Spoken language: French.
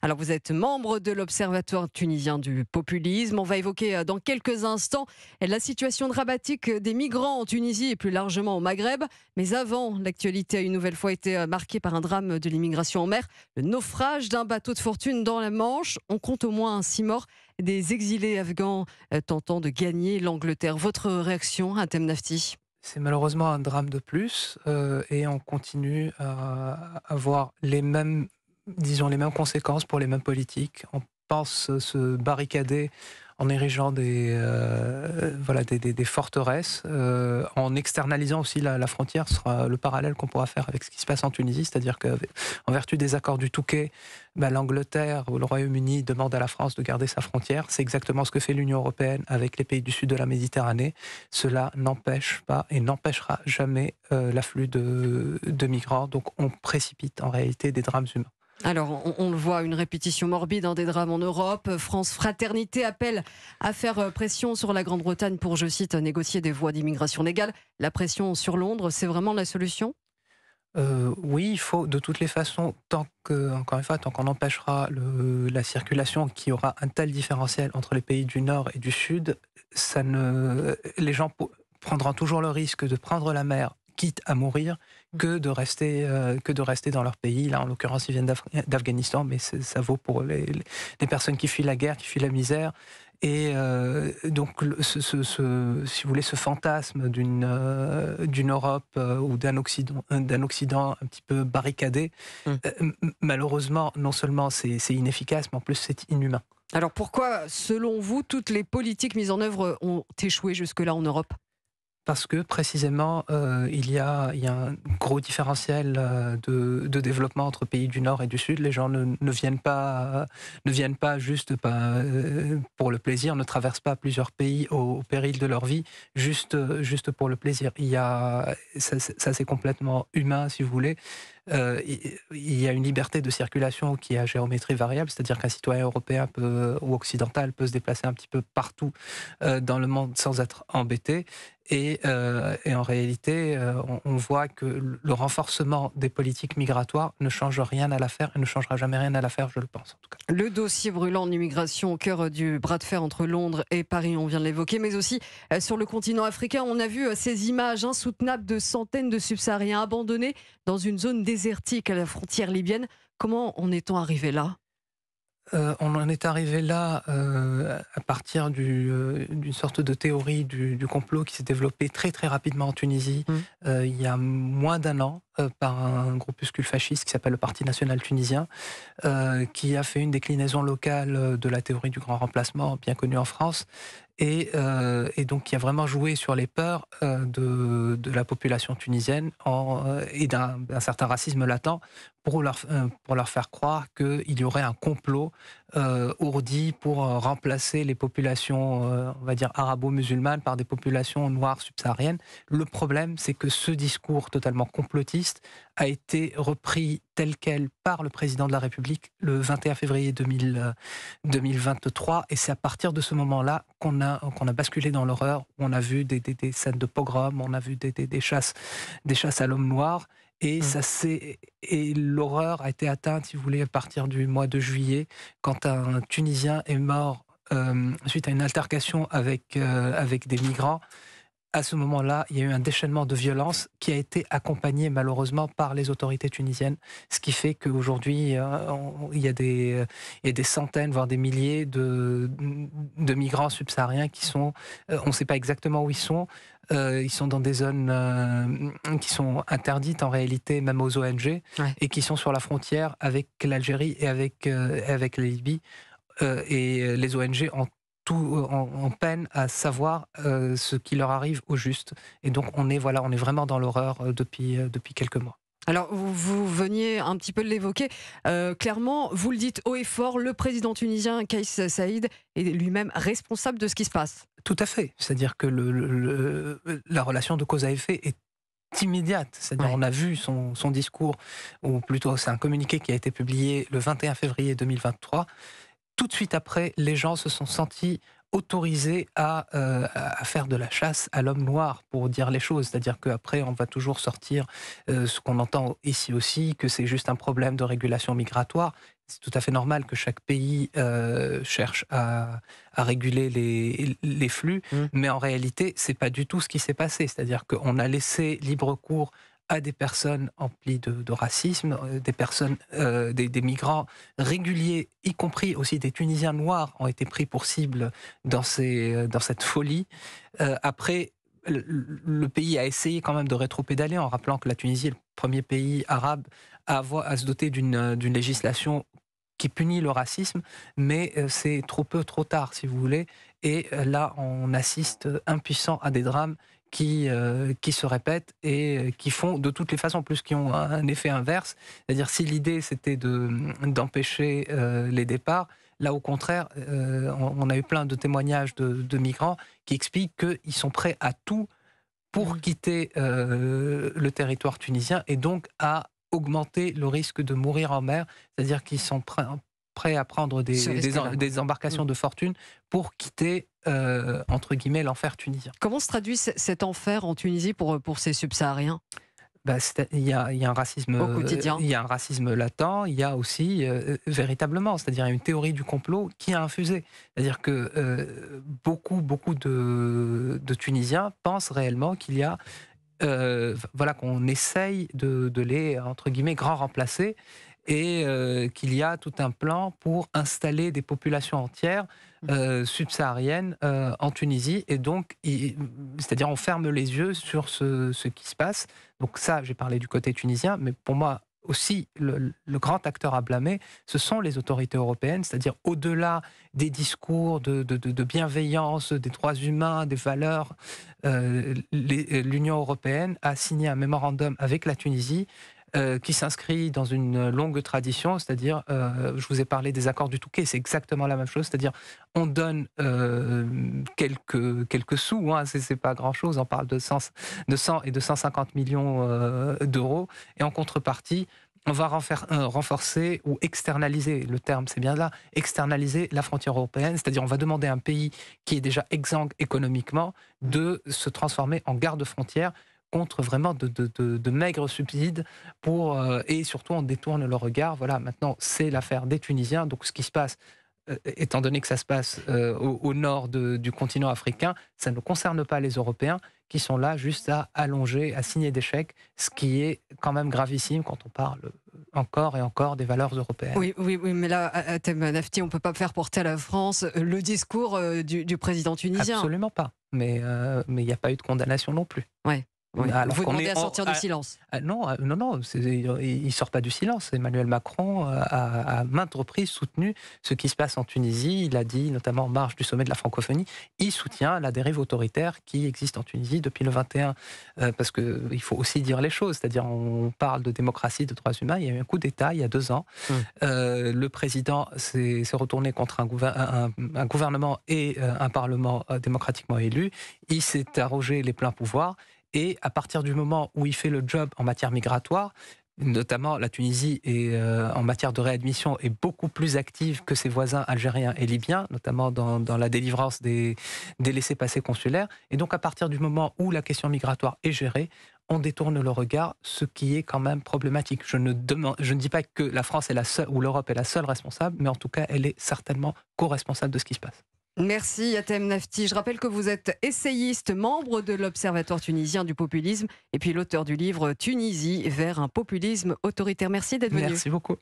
Alors vous êtes membre de l'Observatoire tunisien du populisme. On va évoquer dans quelques instants la situation dramatique des migrants en Tunisie et plus largement au Maghreb. Mais avant, l'actualité a une nouvelle fois été marquée par un drame de l'immigration en mer, le naufrage d'un bateau de fortune dans la Manche. On compte au moins 6 morts, des exilés afghans tentant de gagner l'Angleterre. Votre réaction, Hatem Nafti? C'est malheureusement un drame de plus, et on continue à avoir les mêmes, disons, les mêmes conséquences pour les mêmes politiques. On pense se barricader en érigeant voilà, des forteresses, en externalisant aussi la frontière. Ce sera le parallèle qu'on pourra faire avec ce qui se passe en Tunisie, c'est-à-dire qu'en vertu des accords du Touquet, l'Angleterre ou le Royaume-Uni demandent à la France de garder sa frontière. C'est exactement ce que fait l'Union européenne avec les pays du sud de la Méditerranée. Cela n'empêche pas et n'empêchera jamais l'afflux de migrants. Donc on précipite en réalité des drames humains. Alors, on le voit, une répétition morbide des drames en Europe. France Fraternité appelle à faire pression sur la Grande-Bretagne pour, je cite, négocier des voies d'immigration légale. La pression sur Londres, c'est vraiment la solution ? Oui, il faut de toutes les façons, encore une fois, tant qu'on empêchera la circulation, qui aura un tel différentiel entre les pays du Nord et du Sud, les gens prendront toujours le risque de prendre la mer, quitte à mourir, que de rester dans leur pays. Là, en l'occurrence, ils viennent d'Afghanistan, mais ça vaut pour les personnes qui fuient la guerre, qui fuient la misère. Et donc, si vous voulez, ce fantasme d'une Europe ou d'un Occident un petit peu barricadé, Hum. malheureusement, non seulement c'est inefficace, mais en plus c'est inhumain. Alors pourquoi, selon vous, toutes les politiques mises en œuvre ont échoué jusque-là en Europe ? Parce que précisément, il y a un gros différentiel de développement entre pays du Nord et du Sud. Les gens ne viennent pas juste pour le plaisir, ne traversent pas plusieurs pays au péril de leur vie, juste pour le plaisir. Ça c'est complètement humain, si vous voulez. Il y a une liberté de circulation qui est à géométrie variable, c'est-à-dire qu'un citoyen européen ou occidental peut se déplacer un petit peu partout dans le monde sans être embêté. Et en réalité, on voit que le renforcement des politiques migratoires ne change rien à l'affaire et ne changera jamais rien à l'affaire, je le pense en tout cas. Le dossier brûlant de l'immigration au cœur du bras de fer entre Londres et Paris, on vient de l'évoquer, mais aussi sur le continent africain, on a vu ces images insoutenables de centaines de subsahariens abandonnés dans une zone désertique à la frontière libyenne. Comment en est-on arrivé là ? On en est arrivé là à partir d'une sorte de théorie du complot qui s'est développée très très rapidement en Tunisie il y a moins d'un an par un groupuscule fasciste qui s'appelle le Parti national tunisien, qui a fait une déclinaison locale de la théorie du grand remplacement, bien connue en France, et donc qui a vraiment joué sur les peurs de la population tunisienne et d'un certain racisme latent pour leur faire croire qu'il y aurait un complot ourdi pour remplacer les populations, on va dire, arabo-musulmanes par des populations noires subsahariennes. Le problème, c'est que ce discours totalement complotiste a été repris tel quel par le président de la République le 21 février 2023, et c'est à partir de ce moment-là qu'on a basculé dans l'horreur, où on a vu des scènes de pogrom, on a vu des chasses à l'homme noir, et l'horreur a été atteinte, si vous voulez, à partir du mois de juillet, quand un Tunisien est mort suite à une altercation avec des migrants. À ce moment-là, il y a eu un déchaînement de violence qui a été accompagné malheureusement par les autorités tunisiennes, ce qui fait qu'aujourd'hui, il y a des centaines, voire des milliers de migrants subsahariens qui sont, on ne sait pas exactement où ils sont dans des zones qui sont interdites en réalité, même aux ONG, Ouais. et qui sont sur la frontière avec l'Algérie et avec la Libye. Et les ONG en peine à savoir ce qui leur arrive au juste. Et donc on est vraiment dans l'horreur depuis quelques mois. Alors, vous veniez un petit peu de l'évoquer. Clairement, vous le dites haut et fort, le président tunisien Kais Saïed est lui-même responsable de ce qui se passe. Tout à fait. C'est-à-dire que la relation de cause à effet est immédiate. C'est-à-dire, Ouais. on a vu son discours, ou plutôt c'est un communiqué qui a été publié le 21 février 2023. Tout de suite après, les gens se sont sentis autorisé à faire de la chasse à l'homme noir, pour dire les choses. C'est-à-dire qu'après, on va toujours sortir ce qu'on entend ici aussi, que c'est juste un problème de régulation migratoire. C'est tout à fait normal que chaque pays cherche à réguler les flux, Mmh. mais en réalité, c'est pas du tout ce qui s'est passé. C'est-à-dire qu'on a laissé libre cours à des personnes emplies de racisme, des personnes, des migrants réguliers, y compris aussi des Tunisiens noirs, ont été pris pour cible dans cette folie. Après, le pays a essayé quand même de rétropédaler en rappelant que la Tunisie est le premier pays arabe à se doter d'une législation qui punit le racisme, mais c'est trop peu, trop tard, si vous voulez. Et là, on assiste impuissant à des drames qui se répètent et qui font de toutes les façons, plus qui ont un effet inverse. C'est-à-dire, si l'idée c'était d'empêcher les départs, là au contraire, on a eu plein de témoignages de migrants qui expliquent qu'ils sont prêts à tout pour Mmh. quitter le territoire tunisien et donc à augmenter le risque de mourir en mer, c'est-à-dire qu'ils sont prêts à prendre Ce risque-là, ouais. des embarcations Mmh. de fortune pour quitter, entre guillemets, «l'enfer tunisien». Comment se traduit cet enfer en Tunisie pour ces subsahariens Bah, il y a un racisme, au quotidien? il y a un racisme latent, il y a aussi, véritablement, c'est-à-dire une théorie du complot qui a infusé. C'est-à-dire que, beaucoup de Tunisiens pensent réellement qu'il y a, voilà, qu'on essaye de les, entre guillemets, «grands remplacer» et qu'il y a tout un plan pour installer des populations entières, subsahariennes, en Tunisie et donc c'est-à-dire on ferme les yeux sur ce qui se passe. Donc ça, j'ai parlé du côté tunisien, mais pour moi aussi, le grand acteur à blâmer, ce sont les autorités européennes, c'est-à-dire au-delà des discours de bienveillance, des droits humains, des valeurs, l'Union européenne a signé un mémorandum avec la Tunisie qui s'inscrit dans une longue tradition, c'est-à-dire, je vous ai parlé des accords du Touquet, c'est exactement la même chose, c'est-à-dire on donne quelques sous, hein, c'est pas grand-chose, on parle de 100 et de 150 millions d'euros, et en contrepartie, on va renforcer ou externaliser, le terme c'est bien là, externaliser la frontière européenne, c'est-à-dire on va demander à un pays qui est déjà exsangue économiquement de se transformer en garde-frontière contre vraiment de maigres subsides pour, et surtout on détourne le regard. Voilà, maintenant c'est l'affaire des Tunisiens, donc ce qui se passe, étant donné que ça se passe au nord du continent africain, ça ne concerne pas les Européens qui sont là juste à allonger, à signer des chèques, ce qui est quand même gravissime quand on parle encore et encore des valeurs européennes. Oui, oui, oui, mais là, Hatem Nafti, on ne peut pas faire porter à la France le discours du président tunisien. Absolument pas. Mais il n'y a pas eu de condamnation non plus. Ouais, ouais. Alors Vous qu'on demandez est à sortir du silence. non, non, il sort pas du silence. Emmanuel Macron a maintes reprises soutenu ce qui se passe en Tunisie. Il a dit, notamment en marge du sommet de la francophonie, il soutient la dérive autoritaire qui existe en Tunisie depuis le 21. Parce qu'il faut aussi dire les choses, c'est-à-dire on parle de démocratie, de droits humains. Il y a eu un coup d'État il y a 2 ans. Le président s'est retourné contre un gouvernement et un parlement démocratiquement élu. Il s'est arrogé les pleins pouvoirs. Et à partir du moment où il fait le job en matière migratoire, notamment la Tunisie est, en matière de réadmission est beaucoup plus active que ses voisins algériens et libyens, notamment dans la délivrance des laissez-passer consulaires. Et donc à partir du moment où la question migratoire est gérée, on détourne le regard, ce qui est quand même problématique. Je ne dis pas que la France est la seule ou l'Europe est la seule responsable, mais en tout cas, elle est certainement co-responsable de ce qui se passe. Merci Hatem Nafti. Je rappelle que vous êtes essayiste, membre de l'Observatoire tunisien du populisme et puis l'auteur du livre Tunisie vers un populisme autoritaire. Merci d'être venu. Merci beaucoup.